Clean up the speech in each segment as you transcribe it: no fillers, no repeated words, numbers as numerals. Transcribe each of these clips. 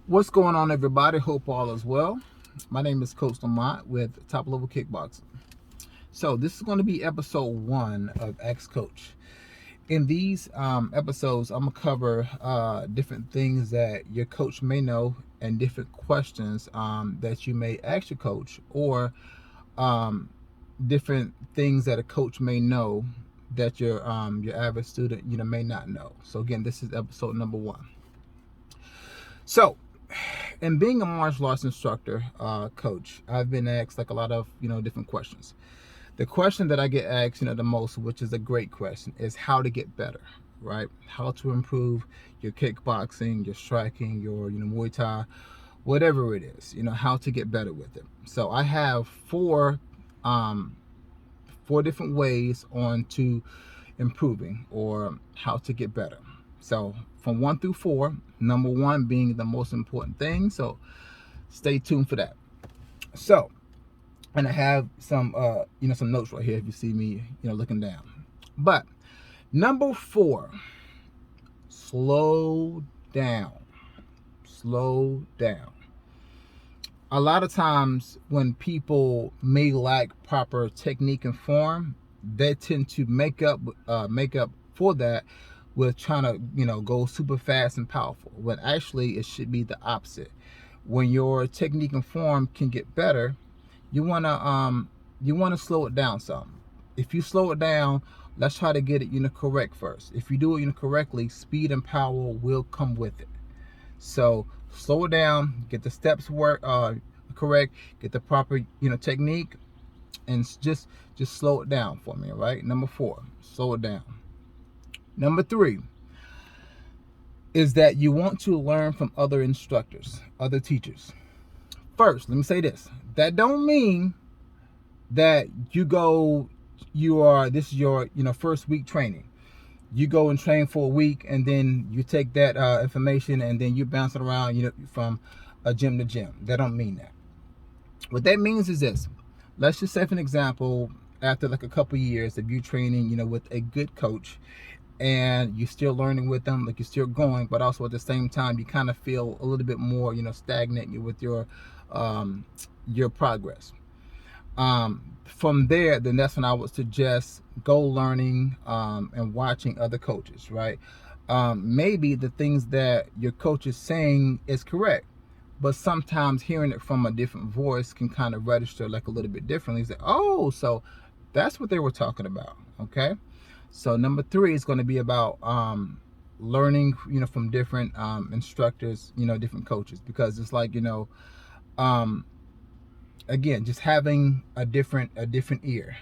What's going on, everybody? Hope all is well. My name is Coach Lamont with Top Level Kickboxing. So this is going to be episode 1 of X Coach. In these episodes, I'm gonna cover different things that your coach may know and different questions that you may ask your coach, or different things that a coach may know that your average student may not know. So again, this is episode number 1. So, and being a martial arts instructor, coach, I've been asked like a lot of different questions. The question that I get asked the most, which is a great question, is how to get better, right? How to improve your kickboxing, your striking, your Muay Thai, whatever it is, how to get better with it. So I have four different ways on to improving or how to get better. So from 1 through 4, number 1 being the most important thing. So stay tuned for that. So, and I have some some notes right here if you see me looking down. But number 4, slow down. Slow down. A lot of times when people may lack proper technique and form, they tend to make up for that with trying to go super fast and powerful, when actually it should be the opposite. When your technique and form can get better, you want to slow it down some. If you slow it down, let's try to get it correct first. If you do it correctly, speed and power will come with it. So slow it down, get the steps correct, get the proper technique, and just slow it down for me. All right, number 4, slow it down. Number 3 is that you want to learn from other instructors, other teachers. First, let me say this: that don't mean that this is your first week training. You go and train for a week, and then you take that information and then you bounce it around from a gym to gym. That don't mean that. What that means is this: let's just say, for an example, after like a couple years of you training with a good coach, and you're still learning with them, like you're still going, but also at the same time you kind of feel a little bit more stagnant with your progress. From there, then that's when I would suggest go learning and watching other coaches, right? Maybe the things that your coach is saying is correct, but sometimes hearing it from a different voice can kind of register like a little bit differently. It's like, oh, so that's what they were talking about. Okay. So number 3 is going to be about learning from different instructors, different coaches, because it's like again, just having a different ear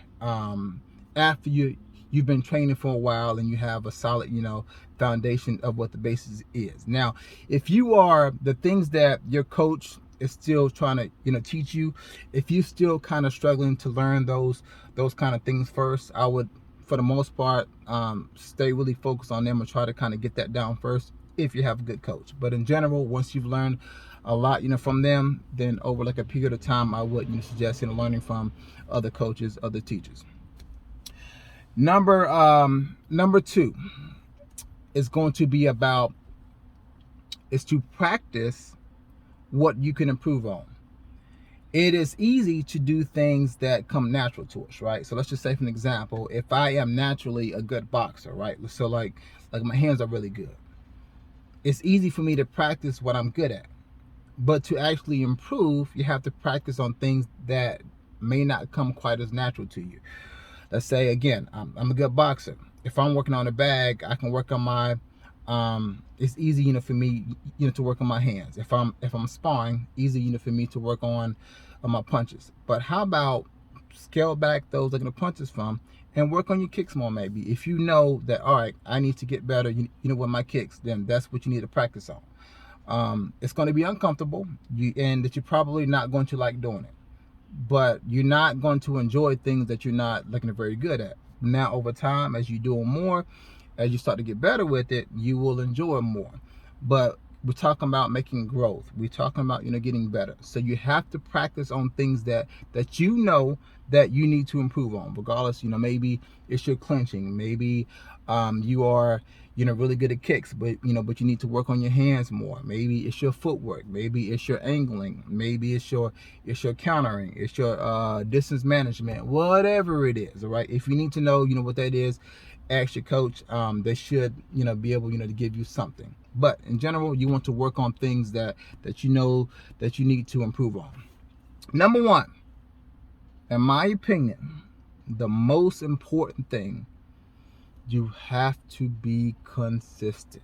after you've been training for a while and you have a solid foundation of what the basis is. Now, if you are the things that your coach is still trying to teach you, if you're still kind of struggling to learn those kind of things first, I would, for the most part, stay really focused on them and try to kind of get that down first if you have a good coach. But in general, once you've learned a lot from them, then over like a period of time, I would suggest learning from other coaches, other teachers. Number 2 is going to be is to practice what you can improve on. It is easy to do things that come natural to us, right? So let's just say, for an example, if I am naturally a good boxer, right? So like my hands are really good. It's easy for me to practice what I'm good at. But to actually improve, you have to practice on things that may not come quite as natural to you. Let's say, again, I'm a good boxer. If I'm working on a bag, I can work on my it's easy for me to work on my hands. If I'm sparring, easy for me to work on my punches. But how about scale back those like the punches from and work on your kicks more? Maybe if you know that, all right, I need to get better with my kicks, then that's what you need to practice on. It's going to be uncomfortable, and that you're probably not going to like doing it, but you're not going to enjoy things that you're not looking very good at. Now, over time, as you do more, as you start to get better with it, you will enjoy more. But we're talking about making growth. We're talking about getting better. So you have to practice on things that that you need to improve on, regardless. Maybe it's your clinching, maybe You are, really good at kicks, but but you need to work on your hands more. Maybe it's your footwork. Maybe it's your angling. Maybe it's your countering. It's your distance management. Whatever it is, all right. If you need to know, what that is, ask your coach. They should, be able, to give you something. But in general, you want to work on things that that you need to improve on. Number one, in my opinion, the most important thing, you have to be consistent.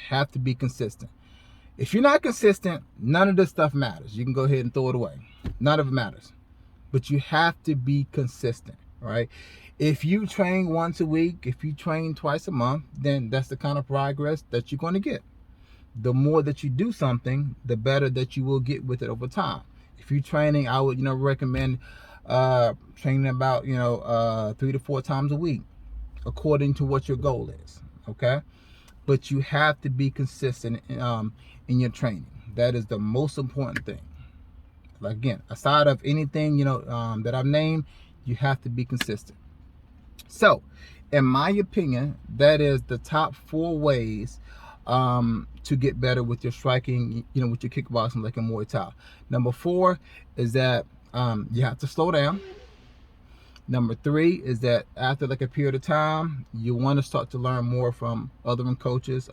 Have to be consistent. If you're not consistent, none of this stuff matters. You can go ahead and throw it away. None of it matters. But you have to be consistent, right? If you train once a week, if you train twice a month, then that's the kind of progress that you're going to get. The more that you do something, the better that you will get with it over time. If you're training, I would recommend training about 3 to 4 times a week, according to what your goal is. Okay, but you have to be consistent in your training. That is the most important thing. Like, again, aside of anything that I've named, you have to be consistent. So, in my opinion, that is the top 4 ways to get better with your striking, with your kickboxing, like in Muay Thai. Number 4 is that you have to slow down. Number 3 is that after like a period of time, you want to start to learn more from other coaches,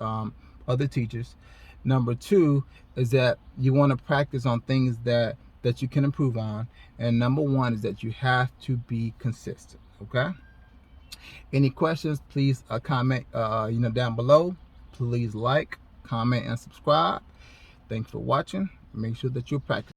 other teachers. Number 2 is that you want to practice on things that you can improve on. And number 1 is that you have to be consistent. Okay. Any questions, please comment down below. Please like, comment, and subscribe. Thanks for watching. Make sure that you practice.